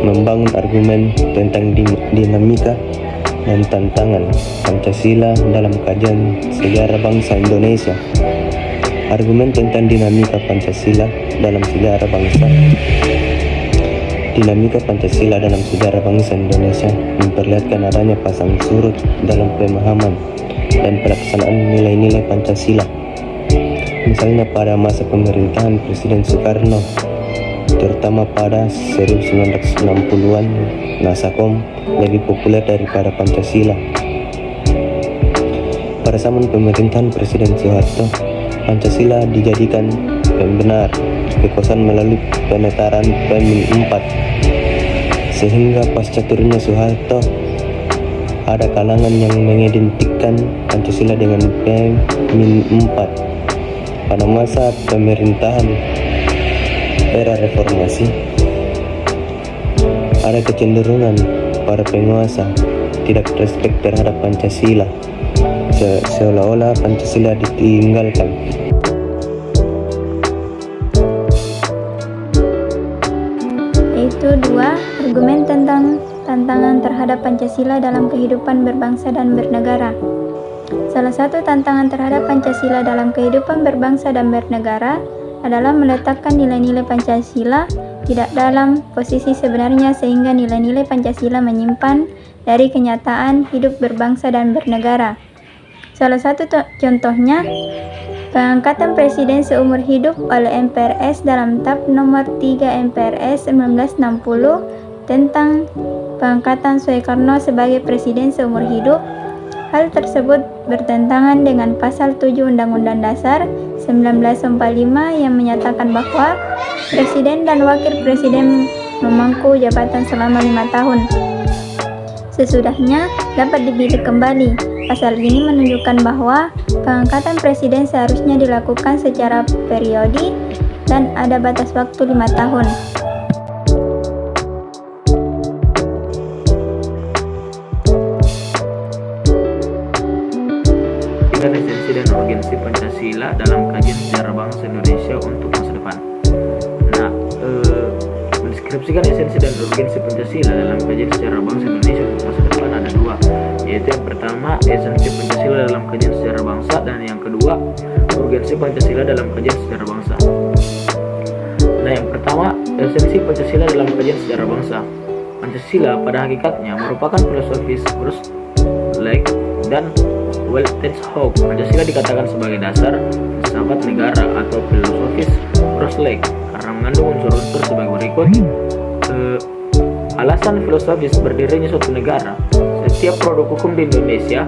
Membangun argumen tentang dinamika dan tantangan Pancasila dalam kajian sejarah bangsa Indonesia. Argumen tentang dinamika Pancasila dalam sejarah bangsa. Dinamika Pancasila dalam sejarah bangsa Indonesia memperlihatkan adanya pasang surut dalam pemahaman dan pelaksanaan nilai-nilai Pancasila. Misalnya pada masa pemerintahan Presiden Soekarno, terutama pada 1960-an, Nasakom lebih populer daripada Pancasila. Pada zaman pemerintahan Presiden Soeharto, Pancasila dijadikan pembenar kekuasaan melalui penetaran Pemil 4, sehingga pasca turunnya Soeharto, ada kalangan yang mengidentikan Pancasila dengan Pemil 4. Pada masa pemerintahan era reformasi, ada kecenderungan para penguasa tidak respek terhadap Pancasila, seolah-olah Pancasila ditinggalkan. Yaitu 2. Argumen tentang tantangan terhadap Pancasila dalam kehidupan berbangsa dan bernegara. Salah satu tantangan terhadap Pancasila dalam kehidupan berbangsa dan bernegara adalah meletakkan nilai-nilai Pancasila tidak dalam posisi sebenarnya, sehingga nilai-nilai Pancasila menyimpan dari kenyataan hidup berbangsa dan bernegara. Salah satu contohnya, pengangkatan presiden seumur hidup oleh MPRS dalam TAP nomor 3 MPRS 1960 tentang pengangkatan Soekarno sebagai presiden seumur hidup. Hal tersebut bertentangan dengan pasal 7 Undang-Undang Dasar 1945 yang menyatakan bahwa presiden dan wakil presiden memangku jabatan selama 5 tahun. Sesudahnya dapat dipilih kembali. Pasal ini menunjukkan bahwa pengangkatan presiden seharusnya dilakukan secara periodik dan ada batas waktu 5 tahun. Esensi dan urgensi Pancasila dalam kajian sejarah bangsa Indonesia untuk masa depan. Nah, mendeskripsikan esensi dan urgensi Pancasila dalam kajian sejarah bangsa Indonesia untuk masa depan ada 2, yaitu yang pertama esensi Pancasila dalam kajian sejarah bangsa, dan yang kedua urgensi Pancasila dalam kajian sejarah bangsa. Nah, yang pertama esensi Pancasila dalam kajian sejarah bangsa. Pancasila pada hakikatnya merupakan filosofis Westlake dan Weltanschauung. Pancasila dikatakan sebagai dasar filsafat negara atau filosofis Westlake karena mengandung unsur-unsur sebagai berikut. Alasan filosofis berdirinya suatu negara. Setiap produk hukum di Indonesia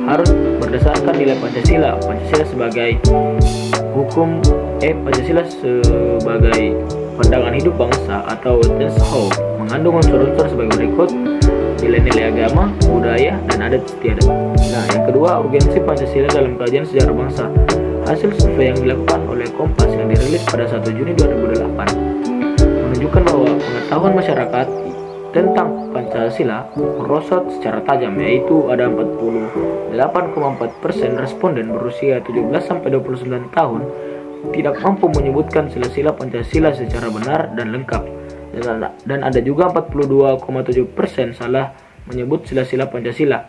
harus berdasarkan nilai Pancasila. Pancasila sebagai hukum Pancasila sebagai pandangan hidup bangsa atau Weltanschauung mengandung unsur-unsur sebagai berikut: nilai-nilai agama, budaya, dan adat istiadat. Nah, yang kedua, urgensi Pancasila dalam kajian sejarah bangsa. Hasil survei yang dilakukan oleh Kompas yang dirilis pada 1 Juni 2008 menunjukkan bahwa pengetahuan masyarakat tentang Pancasila merosot secara tajam, yaitu ada 48,4% responden berusia 17-29 tahun tidak mampu menyebutkan sila-sila Pancasila secara benar dan lengkap. Dan ada juga 42,7% salah menyebut sila-sila Pancasila.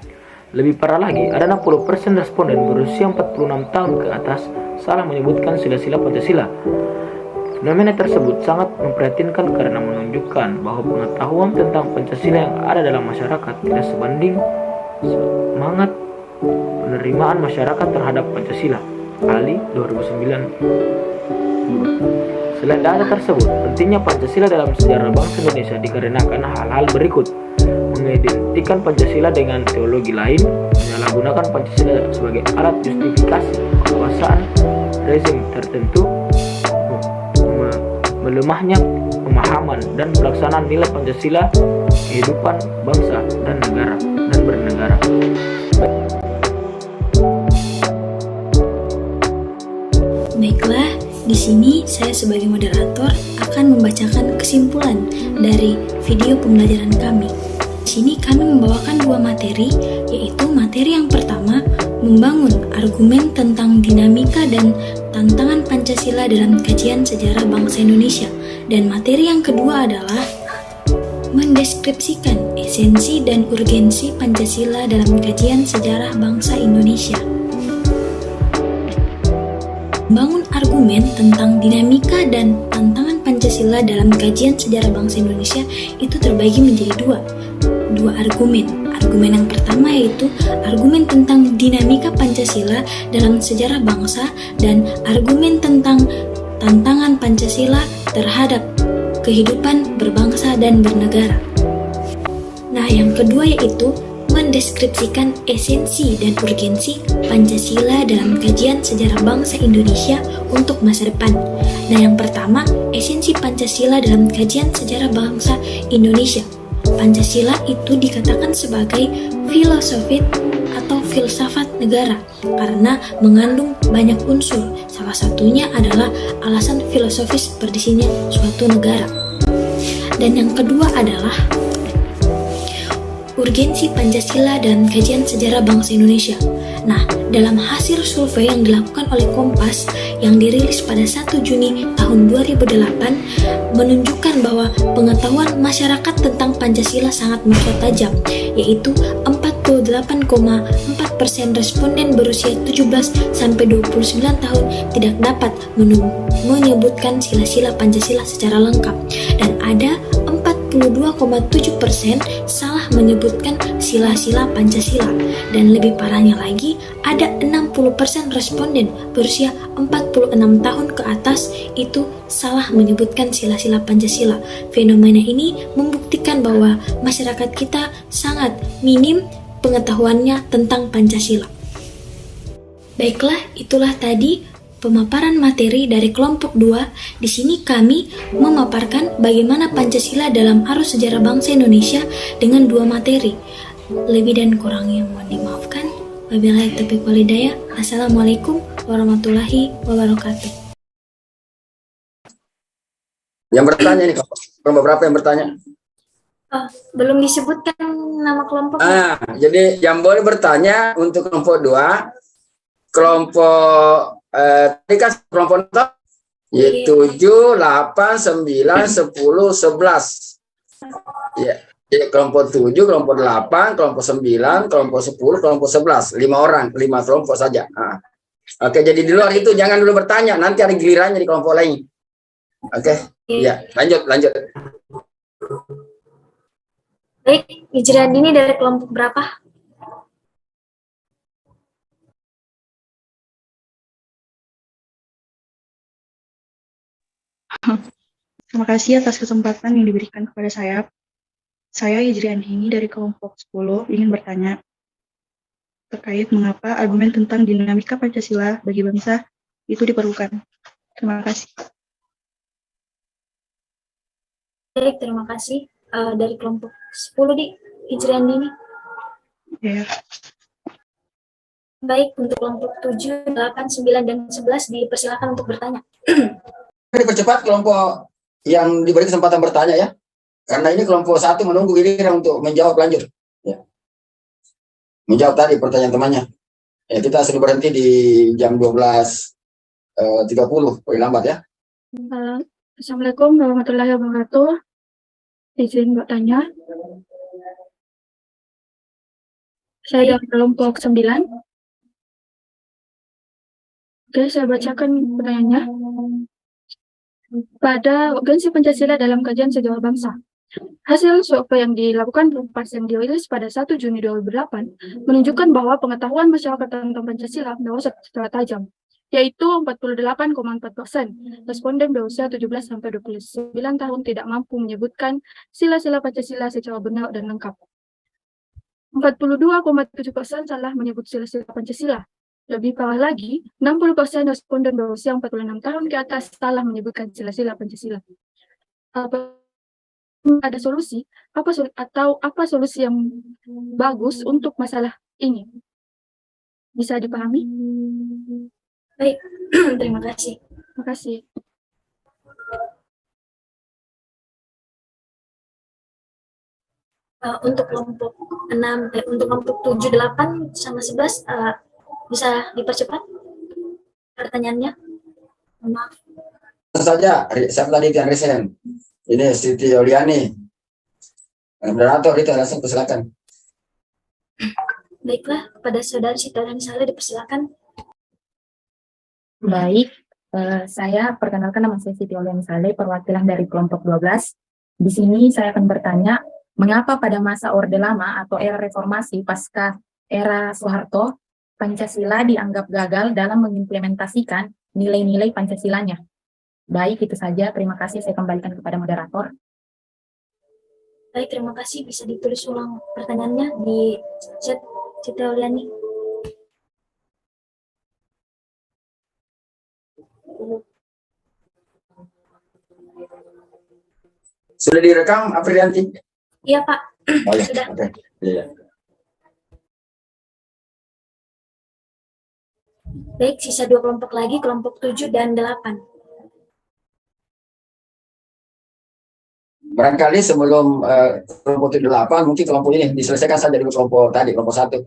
Lebih parah lagi, ada 60% responden berusia 46 tahun ke atas salah menyebutkan sila-sila Pancasila. Fenomena tersebut sangat memprihatinkan karena menunjukkan bahwa pengetahuan tentang Pancasila yang ada dalam masyarakat tidak sebanding semangat penerimaan masyarakat terhadap Pancasila. Ali 2009. Selain data tersebut, pentingnya Pancasila dalam sejarah bangsa Indonesia dikarenakan hal-hal berikut: mengidentikan Pancasila dengan teologi lain, menyalahgunakan Pancasila sebagai alat justifikasi kekuasaan, rezim tertentu, melemahnya pemahaman dan pelaksanaan nilai Pancasila kehidupan bangsa dan negara dan bernegara. Baiklah, di sini saya sebagai moderator akan membacakan kesimpulan dari video pembelajaran kami. Di sini kami membawakan dua materi, yaitu materi yang pertama, membangun argumen tentang dinamika dan tantangan Pancasila dalam kajian sejarah bangsa Indonesia. Dan materi yang kedua adalah mendeskripsikan esensi dan urgensi Pancasila dalam kajian sejarah bangsa Indonesia. Membangun argumen tentang dinamika dan tantangan Pancasila dalam kajian sejarah bangsa Indonesia itu terbagi menjadi dua argumen. Argumen yang pertama yaitu argumen tentang dinamika Pancasila dalam sejarah bangsa dan argumen tentang tantangan Pancasila terhadap kehidupan berbangsa dan bernegara. Nah, yang kedua yaitu mendeskripsikan esensi dan urgensi Pancasila dalam kajian sejarah bangsa Indonesia untuk masa depan. Nah, yang pertama, esensi Pancasila dalam kajian sejarah bangsa Indonesia. Pancasila itu dikatakan sebagai filosofi atau filsafat negara karena mengandung banyak unsur. Salah satunya adalah alasan filosofis berdirinya suatu negara. Dan yang kedua adalah urgensi Pancasila dalam kajian sejarah bangsa Indonesia. Nah, dalam hasil survei yang dilakukan oleh Kompas yang dirilis pada 1 Juni tahun 2008 menunjukkan bahwa pengetahuan masyarakat tentang Pancasila sangat meningkat tajam, yaitu 48,4% responden berusia 17 sampai 29 tahun tidak dapat menyebutkan sila-sila Pancasila secara lengkap, dan ada 42,7% salah menyebutkan sila-sila Pancasila, dan lebih parahnya lagi ada 60% responden berusia 46 tahun ke atas itu salah menyebutkan sila-sila Pancasila. Fenomena ini membuktikan bahwa masyarakat kita sangat minim pengetahuannya tentang Pancasila. Baiklah, itulah tadi pemaparan materi dari kelompok 2. Di sini kami memaparkan bagaimana Pancasila dalam arus sejarah bangsa Indonesia dengan dua materi. Lebih dan kurangnya mohon dimaafkan. Wabillahi taufiq wal hidayah. Assalamualaikum warahmatullahi wabarakatuh. Yang bertanya nih, kelompok berapa yang bertanya? Belum disebutkan nama kelompok. Jadi yang boleh bertanya untuk kelompok 2, kelompok tadi kan kelompok 7, 8, 9, 10, 11. Ya, jadi kelompok 7, kelompok 8, kelompok 9, kelompok 10, kelompok 11. 5 orang, 5 kelompok saja. Oke, jadi di luar itu jangan dulu bertanya, nanti ada gilirannya di kelompok lain. Oke. Ya, lanjut. Baik, Hijrian ini dari kelompok berapa? Terima kasih atas kesempatan yang diberikan kepada saya. Saya Hijrian ini dari kelompok 10 ingin bertanya terkait mengapa argumen tentang dinamika Pancasila bagi bangsa itu diperlukan. Terima kasih. Baik, terima kasih. Dari kelompok 10 di Hijrian ini. Ya. Baik, untuk kelompok 7, 8, 9, dan 11 dipersilakan untuk bertanya. Dipercepat kelompok yang diberi kesempatan bertanya ya. Karena ini kelompok 1 menunggu giliran untuk menjawab lanjut. Ya. Menjawab tadi pertanyaan temannya. Ya, kita sudah berhenti di jam 12.30, paling lambat ya. Assalamualaikum warahmatullahi wabarakatuh. Izin bertanya. Saya dari kelompok 9. Oke, saya bacakan pertanyaannya. Pada urgensi Pancasila dalam kajian sejarah bangsa. Hasil survei yang dilakukan Kompas yang dirilis pada 1 Juni 2008 menunjukkan bahwa pengetahuan masyarakat tentang Pancasila merosot secara tajam, yaitu 48,4% responden berusia 17 sampai 29 tahun tidak mampu menyebutkan sila-sila Pancasila secara benar dan lengkap. 42,7% salah menyebut sila-sila Pancasila, Lebih parah lagi, 60% responden berusia 46 tahun ke atas salah menyebutkan sila-sila Pancasila. Apa ada solusi? Apa solusi yang bagus untuk masalah ini? Bisa dipahami? Baik, terima kasih. Terima kasih. Untuk kelompok 6, untuk kelompok 7, 8, sama 11, bisa dipercepat pertanyaannya? Maaf. Langsung saja, siapa tadi yang resen? Ini Siti Yoliani. Moderator itu langsung persilakan. Baiklah, kepada saudara Siti Yoliani Saleh dipersilakan. Baik, saya perkenalkan nama saya Siti Yoliani Saleh, perwakilan dari kelompok 12. Di sini saya akan bertanya, mengapa pada masa Orde Lama atau era reformasi pasca era Soeharto, Pancasila dianggap gagal dalam mengimplementasikan nilai-nilai Pancasilanya? Baik, itu saja. Terima kasih. Saya kembalikan kepada moderator. Baik, terima kasih. Bisa ditulis ulang pertanyaannya di chat Siti Yoliani. Sudah direkam, Afrianti? Iya, Pak. Oh, ya. Sudah. Oke. Iya. Baik, sisa 2 kelompok lagi, kelompok 7 dan 8. Barangkali sebelum kelompok 8, mungkin kelompok ini diselesaikan saja dulu kelompok tadi, kelompok 1.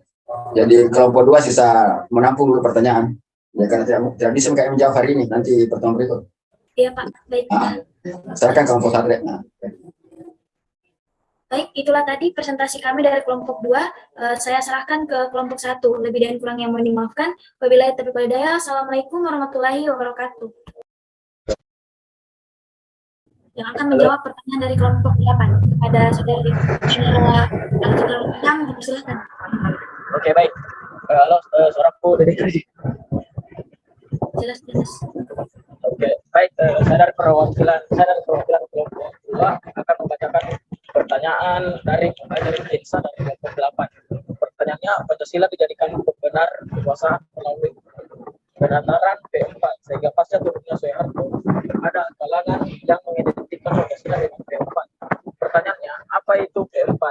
Jadi kelompok 2 sisa menampung dulu pertanyaan. Ya, karena tidak bisa menjawab hari ini, nanti pertemuan berikut. Iya, Pak. Baik. Silakan kelompok 1. Baik, itulah tadi presentasi kami dari kelompok 2. Saya serahkan ke kelompok 1. Lebih dan kurang yang mohon dimaafkan. Wabillahi taufiq wal hidayah. Assalamualaikum warahmatullahi wabarakatuh. Yang akan menjawab pertanyaan dari kelompok 8 kepada saudari yang dipersilakan. Oke, baik. Halo, suaraku dari tadi. Jelas. Oke, baik. Saya dari perwakilan kelompok 2 akan membacakan pertanyaan dari Insa dari kelompok 8. Pertanyaannya, Pancasila dijadikan benar kekuasaan melalui penataran P4 sehingga pasca turunnya Soeharto ada kalangan yang mengidentikan Pancasila dengan P4. Pertanyaannya, apa itu P4?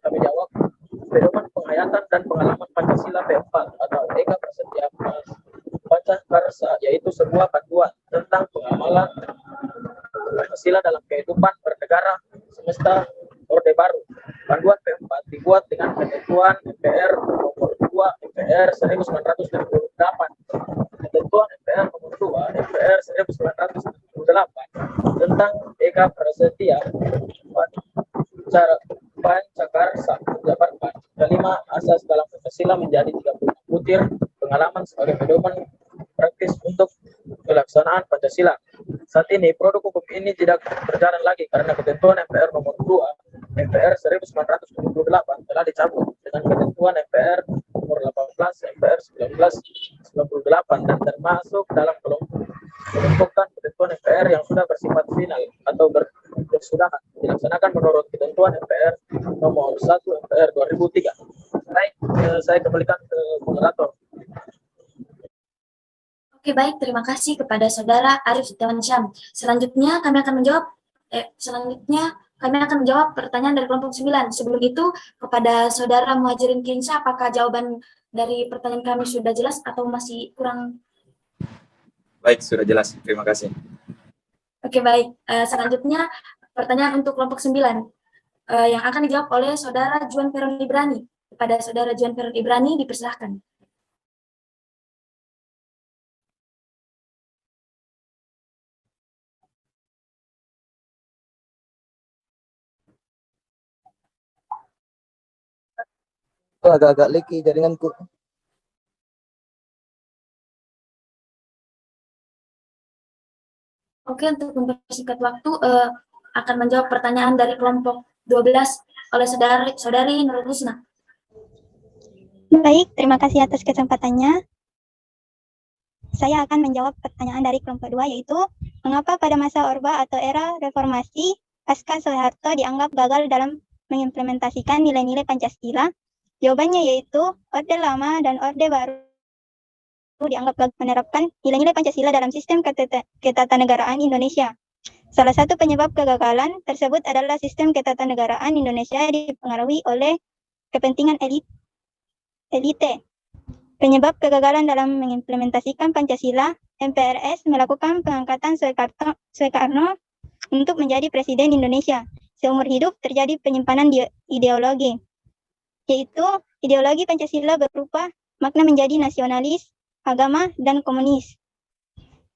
Kami jawab, pedoman penghayatan dan pengalaman Pancasila P4 atau Eka Prasetya Pancakarsa, yaitu sebuah panduan tentang pengamalan Pancasila dalam kehidupan bernegara semesta Orde Baru. Panduan P4 dibuat dengan ketentuan MPR nomor 2 MPR 1978, ketentuan MPR nomor 2 MPR 1978 tentang Eka Prasetya Pancakarsa menjabarkan kelima asas dalam Pancasila menjadi 36 butir pengalaman sebagai pedoman praktis untuk pelaksanaan Pancasila. Saat ini produk hukum ini tidak berjalan lagi karena ketentuan MPR nomor 2 MPR 1978 telah dicabut dengan ketentuan MPR nomor 18 MPR 1998 dan termasuk dalam kelompokan ketentuan MPR yang sudah bersifat final atau berkesudahan dilaksanakan menurut ketentuan MPR nomor 1 MPR 2003. Baik, saya kembalikan ke moderator. Oke, baik. Terima kasih kepada saudara Arif Setiawan Syam. Selanjutnya kami akan menjawab pertanyaan dari kelompok 9. Sebelum itu, kepada saudara Muhajirin Kinsa, apakah jawaban dari pertanyaan kami sudah jelas atau masih kurang? Baik, sudah jelas. Terima kasih. Oke, baik. Selanjutnya, pertanyaan untuk kelompok 9 yang akan dijawab oleh saudara Juan Peron Ibrani. Kepada saudara Juan Peron Ibrani, dipersilahkan. Agak-agak leki jaringanku. Oke, untuk mempersingkat waktu, akan menjawab pertanyaan dari kelompok 12 oleh saudari Nurul Husna. Baik, terima kasih atas kesempatannya. Saya akan menjawab pertanyaan dari kelompok 2, yaitu mengapa pada masa Orba atau era reformasi pasca Soeharto dianggap gagal dalam mengimplementasikan nilai-nilai Pancasila? Jawabannya yaitu Orde Lama dan Orde Baru dianggap gagal menerapkan nilai-nilai Pancasila dalam sistem ketatanegaraan Indonesia. Salah satu penyebab kegagalan tersebut adalah sistem ketatanegaraan Indonesia dipengaruhi oleh kepentingan elite. Penyebab kegagalan dalam mengimplementasikan Pancasila, MPRS melakukan pengangkatan Soekarno untuk menjadi Presiden Indonesia. Seumur hidup terjadi penyimpanan ideologi, yaitu ideologi Pancasila berupa makna menjadi nasionalis, agama, dan komunis.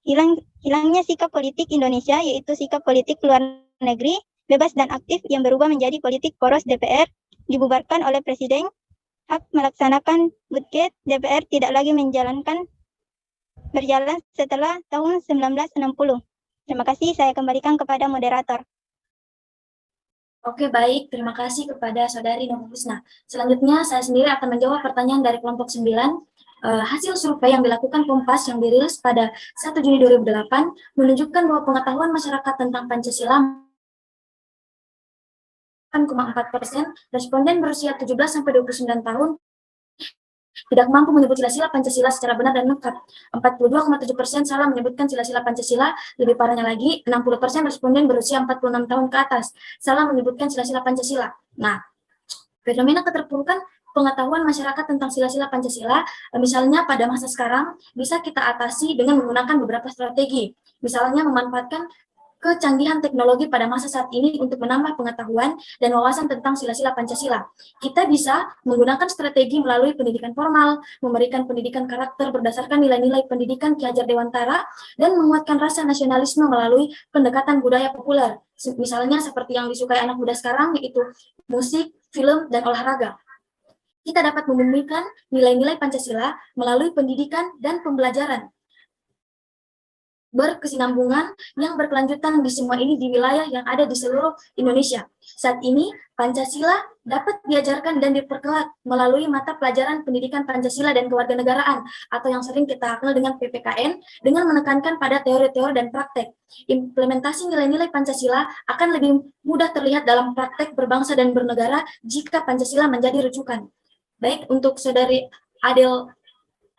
Hilangnya sikap politik Indonesia, yaitu sikap politik luar negeri, bebas dan aktif yang berubah menjadi politik poros DPR, dibubarkan oleh Presiden. Hak melaksanakan budget DPR tidak lagi berjalan setelah tahun 1960. Terima kasih, saya kembalikan kepada moderator. Oke, baik. Terima kasih kepada Saudari Nova Husna. Selanjutnya, saya sendiri akan menjawab pertanyaan dari kelompok 9. Hasil survei yang dilakukan Kompas yang dirilis pada 1 Juni 2008 menunjukkan bahwa pengetahuan masyarakat tentang Pancasila 8,4%, responden berusia 17-29 tahun tidak mampu menyebut sila-sila Pancasila secara benar dan lengkap. 42,7% salah menyebutkan sila-sila Pancasila. Lebih parahnya lagi, 60% responden berusia 46 tahun ke atas salah menyebutkan sila-sila Pancasila. Nah, fenomena keterpurukan pengetahuan masyarakat tentang sila-sila Pancasila, misalnya pada masa sekarang, bisa kita atasi dengan menggunakan beberapa strategi. Misalnya memanfaatkan kecanggihan teknologi pada masa saat ini untuk menambah pengetahuan dan wawasan tentang sila-sila Pancasila. Kita bisa menggunakan strategi melalui pendidikan formal, memberikan pendidikan karakter berdasarkan nilai-nilai pendidikan Ki Hajar Dewantara, dan menguatkan rasa nasionalisme melalui pendekatan budaya populer. Misalnya seperti yang disukai anak muda sekarang, yaitu musik, film, dan olahraga. Kita dapat membumikan nilai-nilai Pancasila melalui pendidikan dan pembelajaran berkesinambungan yang berkelanjutan di semua ini di wilayah yang ada di seluruh Indonesia. Saat ini, Pancasila dapat diajarkan dan diperkuat melalui mata pelajaran pendidikan Pancasila dan kewarganegaraan, atau yang sering kita kenal dengan PPKN, dengan menekankan pada teori-teori dan praktek. Implementasi nilai-nilai Pancasila akan lebih mudah terlihat dalam praktek berbangsa dan bernegara jika Pancasila menjadi rujukan. Baik, untuk Saudari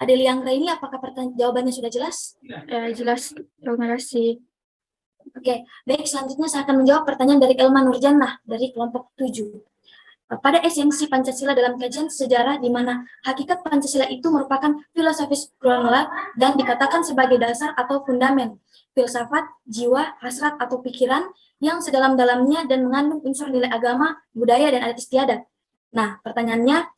Adeliang Raini, apakah jawabannya sudah jelas? Jelas, terima kasih. Oke, baik, selanjutnya saya akan menjawab pertanyaan dari Elma Nurjannah dari kelompok 7. Pada esensi Pancasila dalam kajian sejarah, di mana hakikat Pancasila itu merupakan filosofis kronolog dan dikatakan sebagai dasar atau fundamen, filsafat, jiwa, hasrat atau pikiran yang sedalam-dalamnya dan mengandung unsur nilai agama, budaya, dan adat istiadat. Nah, pertanyaannya,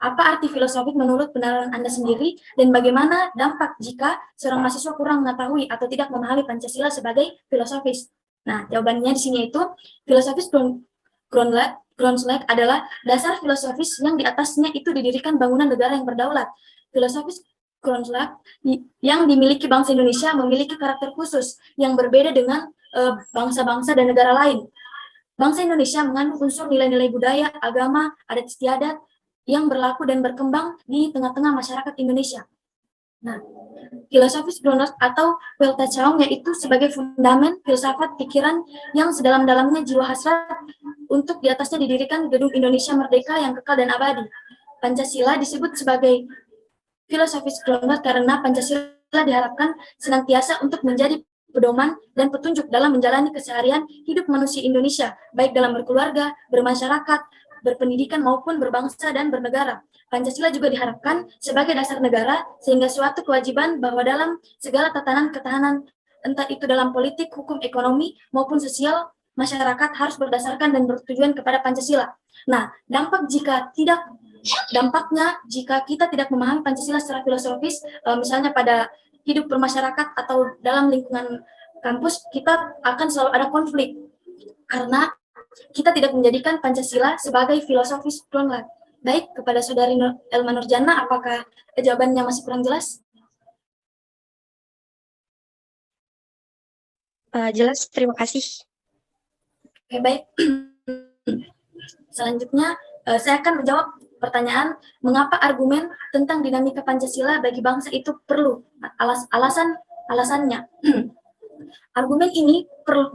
apa arti filosofik menurut pendapat Anda sendiri, dan bagaimana dampak jika seorang mahasiswa kurang mengetahui atau tidak memahami Pancasila sebagai filosofis? Nah, jawabannya di sini itu, filosofis Groundslag adalah dasar filosofis yang di atasnya itu didirikan bangunan negara yang berdaulat. Filosofis Groundslag yang dimiliki bangsa Indonesia memiliki karakter khusus yang berbeda dengan bangsa-bangsa dan negara lain. Bangsa Indonesia mengandung unsur nilai-nilai budaya, agama, adat istiadat, yang berlaku dan berkembang di tengah-tengah masyarakat Indonesia. Nah, filosofis Groundslag atau Weltanschauung yaitu sebagai fundamen filsafat pikiran yang sedalam-dalamnya jiwa hasrat untuk di atasnya didirikan gedung Indonesia Merdeka yang kekal dan abadi. Pancasila disebut sebagai filosofis Groundslag karena Pancasila diharapkan senantiasa untuk menjadi pedoman dan petunjuk dalam menjalani keseharian hidup manusia Indonesia, baik dalam berkeluarga, bermasyarakat, berpendidikan maupun berbangsa dan bernegara. Pancasila juga diharapkan sebagai dasar negara, sehingga suatu kewajiban bahwa dalam segala tatanan ketahanan, entah itu dalam politik, hukum, ekonomi, maupun sosial, masyarakat harus berdasarkan dan bertujuan kepada Pancasila. Nah, dampaknya jika kita tidak memahami Pancasila secara filosofis, misalnya pada hidup bermasyarakat atau dalam lingkungan kampus, kita akan selalu ada konflik, karena kita tidak menjadikan Pancasila sebagai filosofis Groundslag. Baik, kepada Saudari Elma Nurjannah, apakah jawabannya masih kurang jelas? Jelas, terima kasih. Oke, baik. Selanjutnya, saya akan menjawab pertanyaan, mengapa argumen tentang dinamika Pancasila bagi bangsa itu perlu? Alasannya. Argumen ini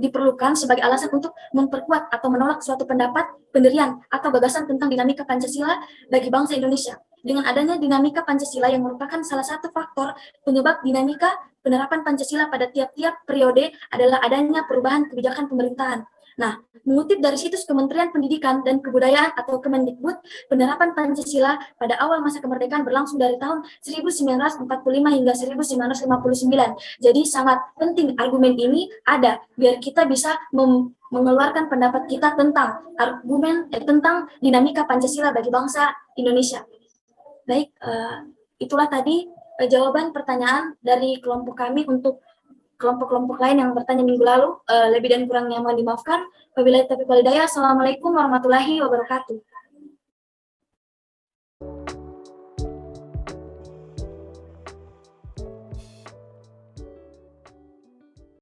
diperlukan sebagai alasan untuk memperkuat atau menolak suatu pendapat, pendirian, atau gagasan tentang dinamika Pancasila bagi bangsa Indonesia. dengan adanya dinamika Pancasila yang merupakan salah satu faktor penyebab dinamika penerapan Pancasila pada tiap-tiap periode adalah adanya perubahan kebijakan pemerintahan. Nah, mengutip dari situs Kementerian Pendidikan dan Kebudayaan atau Kemendikbud, penerapan Pancasila pada awal masa kemerdekaan berlangsung dari tahun 1945 hingga 1959. Jadi sangat penting argumen ini ada biar kita bisa mengeluarkan pendapat kita tentang argumen tentang dinamika Pancasila bagi bangsa Indonesia. Baik, itulah tadi jawaban pertanyaan dari kelompok kami untuk kelompok-kelompok lain yang bertanya minggu lalu. Lebih dan kurangnya mohon dimaafkan. Wabillahi taufiq wal hidayah. Assalamualaikum warahmatullahi wabarakatuh.